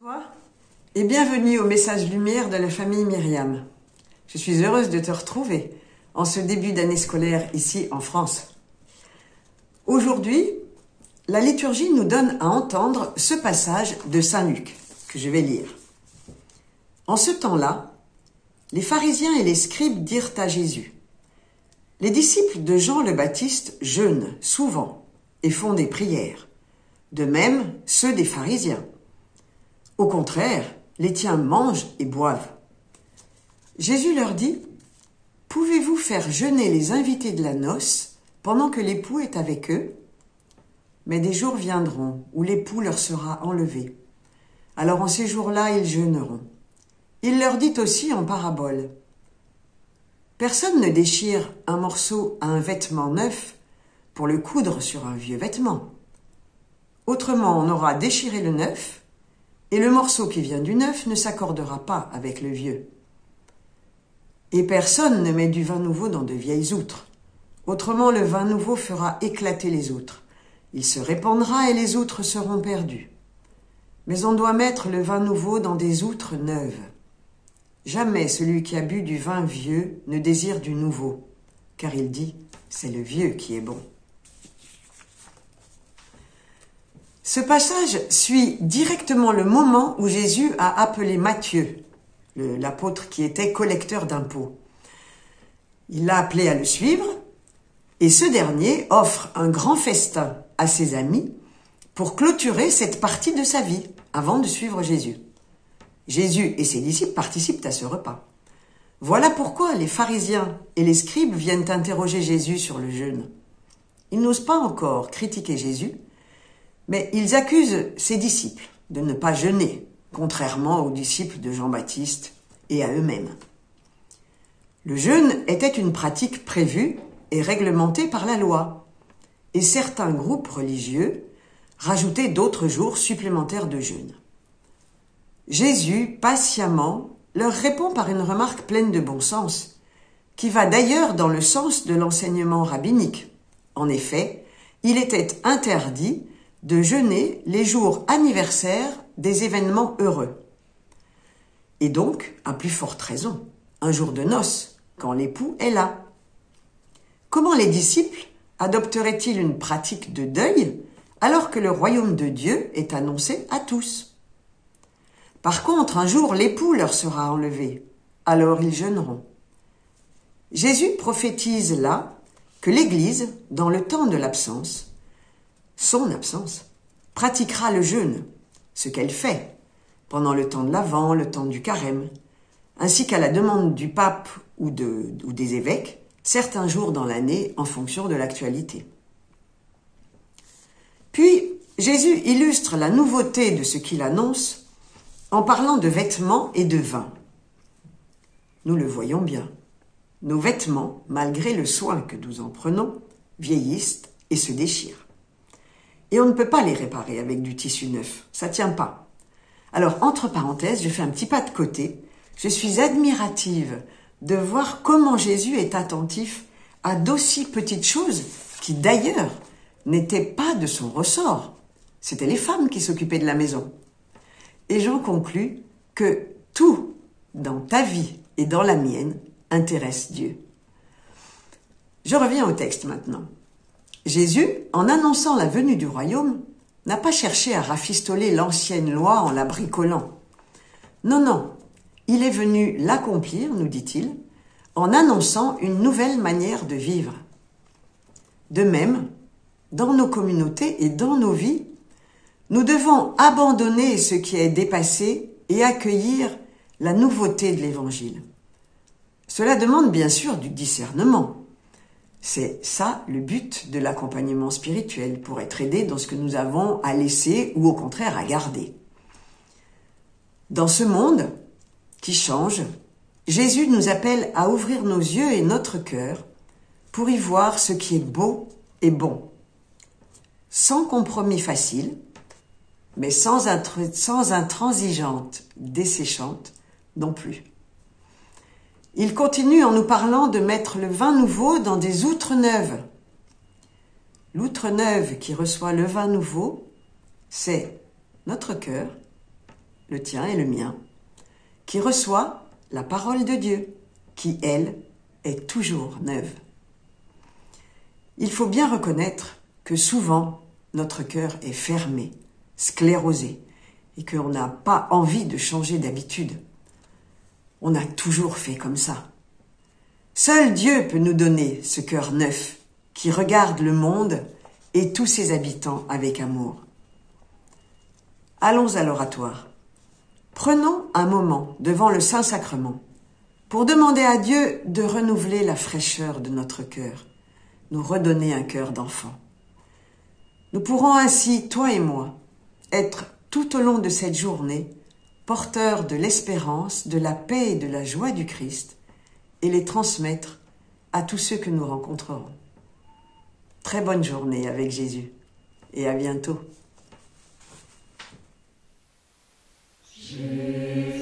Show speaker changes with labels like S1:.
S1: Bonjour et bienvenue au message lumière de la famille Myriam. Je suis heureuse de te retrouver en ce début d'année scolaire ici en France. Aujourd'hui, la liturgie nous donne à entendre ce passage de Saint Luc que je vais lire. En ce temps-là, les pharisiens et les scribes dirent à Jésus: les disciples de Jean le Baptiste jeûnent souvent et font des prières, de même ceux des pharisiens. Au contraire, les tiens mangent et boivent. Jésus leur dit: pouvez-vous faire jeûner les invités de la noce pendant que l'époux est avec eux? Mais des jours viendront où l'époux leur sera enlevé. Alors en ces jours-là, ils jeûneront. Il leur dit aussi en parabole: personne ne déchire un morceau à un vêtement neuf pour le coudre sur un vieux vêtement. Autrement, on aura déchiré le neuf, et le morceau qui vient du neuf ne s'accordera pas avec le vieux. Et personne ne met du vin nouveau dans de vieilles outres. Autrement, le vin nouveau fera éclater les outres. Il se répandra et les outres seront perdues. Mais on doit mettre le vin nouveau dans des outres neuves. Jamais celui qui a bu du vin vieux ne désire du nouveau, car il dit: c'est le vieux qui est bon. Ce passage suit directement le moment où Jésus a appelé Matthieu, l'apôtre qui était collecteur d'impôts. Il l'a appelé à le suivre, et ce dernier offre un grand festin à ses amis pour clôturer cette partie de sa vie avant de suivre Jésus. Jésus et ses disciples participent à ce repas. Voilà pourquoi les pharisiens et les scribes viennent interroger Jésus sur le jeûne. Ils n'osent pas encore critiquer Jésus, mais ils accusent ses disciples de ne pas jeûner, contrairement aux disciples de Jean-Baptiste et à eux-mêmes. Le jeûne était une pratique prévue et réglementée par la loi, et certains groupes religieux rajoutaient d'autres jours supplémentaires de jeûne. Jésus, patiemment, leur répond par une remarque pleine de bon sens, qui va d'ailleurs dans le sens de l'enseignement rabbinique. En effet, il était interdit de jeûner les jours anniversaires des événements heureux. Et donc, à plus forte raison, un jour de noces, quand l'époux est là. Comment les disciples adopteraient-ils une pratique de deuil alors que le royaume de Dieu est annoncé à tous? Par contre, un jour, l'époux leur sera enlevé, alors ils jeûneront. Jésus prophétise là que l'Église, dans le temps de l'absence, son absence, pratiquera le jeûne, ce qu'elle fait pendant le temps de l'Avent, le temps du Carême, ainsi qu'à la demande du pape ou des évêques, certains jours dans l'année en fonction de l'actualité. Puis, Jésus illustre la nouveauté de ce qu'il annonce en parlant de vêtements et de vin. Nous le voyons bien. Nos vêtements, malgré le soin que nous en prenons, vieillissent et se déchirent. Et on ne peut pas les réparer avec du tissu neuf. Ça tient pas. Alors, entre parenthèses, je fais un petit pas de côté. Je suis admirative de voir comment Jésus est attentif à d'aussi petites choses qui, d'ailleurs, n'étaient pas de son ressort. C'étaient les femmes qui s'occupaient de la maison. Et j'en conclus que tout dans ta vie et dans la mienne intéresse Dieu. Je reviens au texte maintenant. Jésus, en annonçant la venue du royaume, n'a pas cherché à rafistoler l'ancienne loi en la bricolant. Non, non, il est venu l'accomplir, nous dit-il, en annonçant une nouvelle manière de vivre. De même, dans nos communautés et dans nos vies, nous devons abandonner ce qui est dépassé et accueillir la nouveauté de l'Évangile. Cela demande bien sûr du discernement. C'est ça le but de l'accompagnement spirituel, pour être aidé dans ce que nous avons à laisser ou au contraire à garder. Dans ce monde qui change, Jésus nous appelle à ouvrir nos yeux et notre cœur pour y voir ce qui est beau et bon, sans compromis facile, mais sans intransigeante desséchante non plus. Il continue en nous parlant de mettre le vin nouveau dans des outres neuves. L'outre neuve qui reçoit le vin nouveau, c'est notre cœur le tien et le mien, qui reçoit la parole de Dieu, qui, elle, est toujours neuve. Il faut bien reconnaître que souvent, notre cœur est fermé, sclérosé, et qu'on n'a pas envie de changer d'habitude. On a toujours fait comme ça. Seul Dieu peut nous donner ce cœur neuf qui regarde le monde et tous ses habitants avec amour. Allons à l'oratoire. Prenons un moment devant le Saint-Sacrement pour demander à Dieu de renouveler la fraîcheur de notre cœur, nous redonner un cœur d'enfant. Nous pourrons ainsi, toi et moi, être tout au long de cette journée porteurs de l'espérance, de la paix et de la joie du Christ et les transmettre à tous ceux que nous rencontrerons. Très bonne journée avec Jésus et à bientôt.
S2: Jésus.